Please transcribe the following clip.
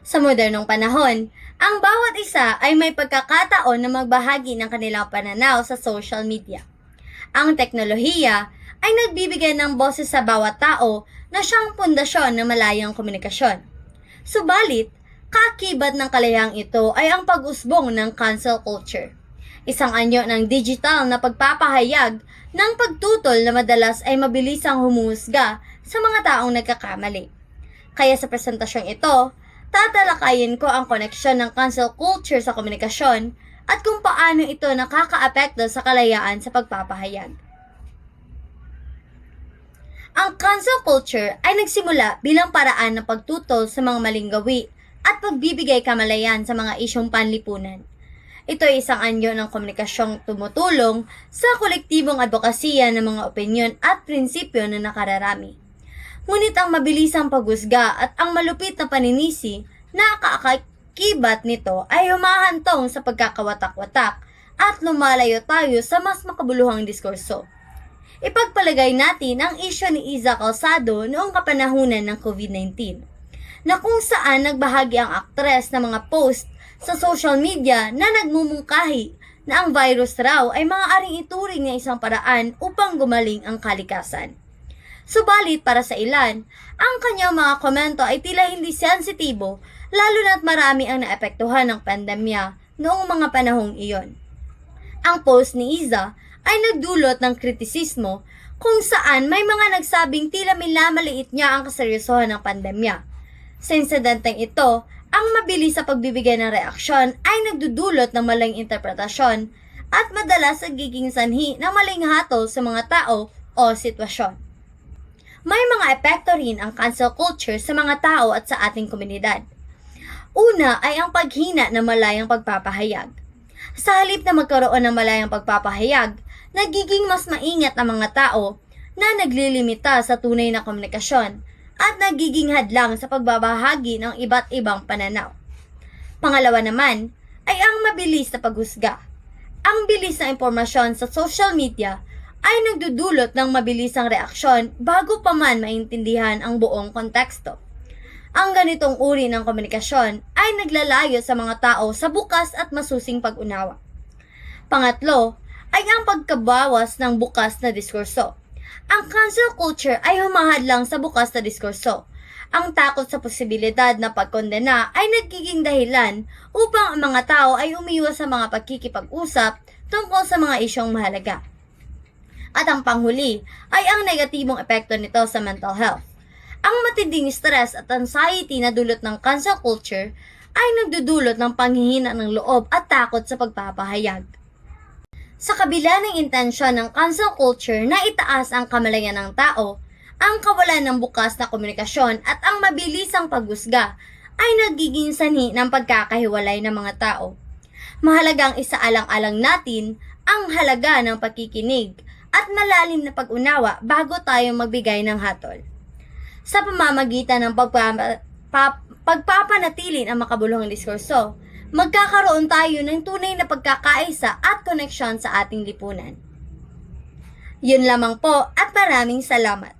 Sa modernong panahon, ang bawat isa ay may pagkakataon na magbahagi ng kanilang pananaw sa social media. Ang teknolohiya ay nagbibigay ng boses sa bawat tao na siyang pundasyon ng malayang komunikasyon. Subalit, kaakibat ng kalayahang ito ay ang pag-usbong ng cancel culture. Isang anyo ng digital na pagpapahayag ng pagtutol na madalas ay mabilisang humusga sa mga taong nagkakamali. Kaya sa presentasyong ito, tatalakayin ko ang koneksyon ng cancel culture sa komunikasyon at kung paano ito nakakaapekto sa kalayaan sa pagpapahayag. Ang cancel culture ay nagsimula bilang paraan ng pagtutol sa mga maling gawi at pagbibigay kamalayan sa mga isyong panlipunan. Ito ay isang anyo ng komunikasyong tumutulong sa kolektibong advokasya ng mga opinyon at prinsipyo na nakararami. Ngunit ang mabilisang paghusga at ang malupit na paninisi na kaakibat nito ay humahantong sa pagkakawatak-watak at lumalayo tayo sa mas makabuluhang diskurso. Ipagpalagay natin ang isyu ni Iza Calzado noong kapanahunan ng COVID-19, na kung saan nagbahagi ang aktres ng mga post sa social media na nagmumungkahi na ang virus raw ay maaaring ituring na isang paraan upang gumaling ang kalikasan. Subalit para sa ilan, ang kanyang mga komento ay tila hindi sensitibo lalo na't marami ang naapektuhan ng pandemya noong mga panahong iyon. Ang post ni Iza ay nagdulot ng kritisismo kung saan may mga nagsabing tila minamaliit niya ang kaseryosohan ng pandemya. Sa insidenteng ito, ang mabilis sa pagbibigay ng reaksyon ay nagdudulot ng maling interpretasyon at madalas nagiging sanhi ng maling hatol sa mga tao o sitwasyon. May mga epekto rin ang cancel culture sa mga tao at sa ating komunidad. Una ay ang paghina ng malayang pagpapahayag. Sa halip na magkaroon ng malayang pagpapahayag, nagiging mas maingat ang mga tao na naglilimita sa tunay na komunikasyon at nagiging hadlang sa pagbabahagi ng iba't ibang pananaw. Pangalawa naman ay ang mabilis na paghusga. Ang bilis na impormasyon sa social media ay nagdudulot ng mabilisang reaksyon bago pa man maintindihan ang buong konteksto. Ang ganitong uri ng komunikasyon ay naglalayo sa mga tao sa bukas at masusing pag-unawa. Pangatlo ay ang pagkabawas ng bukas na diskurso. Ang cancel culture ay humahadlang sa bukas na diskurso. Ang takot sa posibilidad na pagkondena ay nagiging dahilan upang ang mga tao ay umiwas sa mga pagkikipag-usap tungkol sa mga isyong mahalaga. At ang panghuli ay ang negatibong epekto nito sa mental health. Ang matinding stress at anxiety na dulot ng cancel culture ay nagdudulot ng panghihina ng loob at takot sa pagpapahayag. Sa kabila ng intensyon ng cancel culture na itaas ang kamalayan ng tao, ang kawalan ng bukas na komunikasyon at ang mabilisang paghusga ay nagiging sanhi ng pagkakahiwalay ng mga tao. Mahalagang isaalang-alang natin ang halaga ng pakikinig at malalim na pag-unawa bago tayo magbigay ng hatol. Sa pamamagitan ng pagpapanatili ang makabuluhang diskurso, magkakaroon tayo ng tunay na pagkakaisa at koneksyon sa ating lipunan. Yun lamang po at maraming salamat.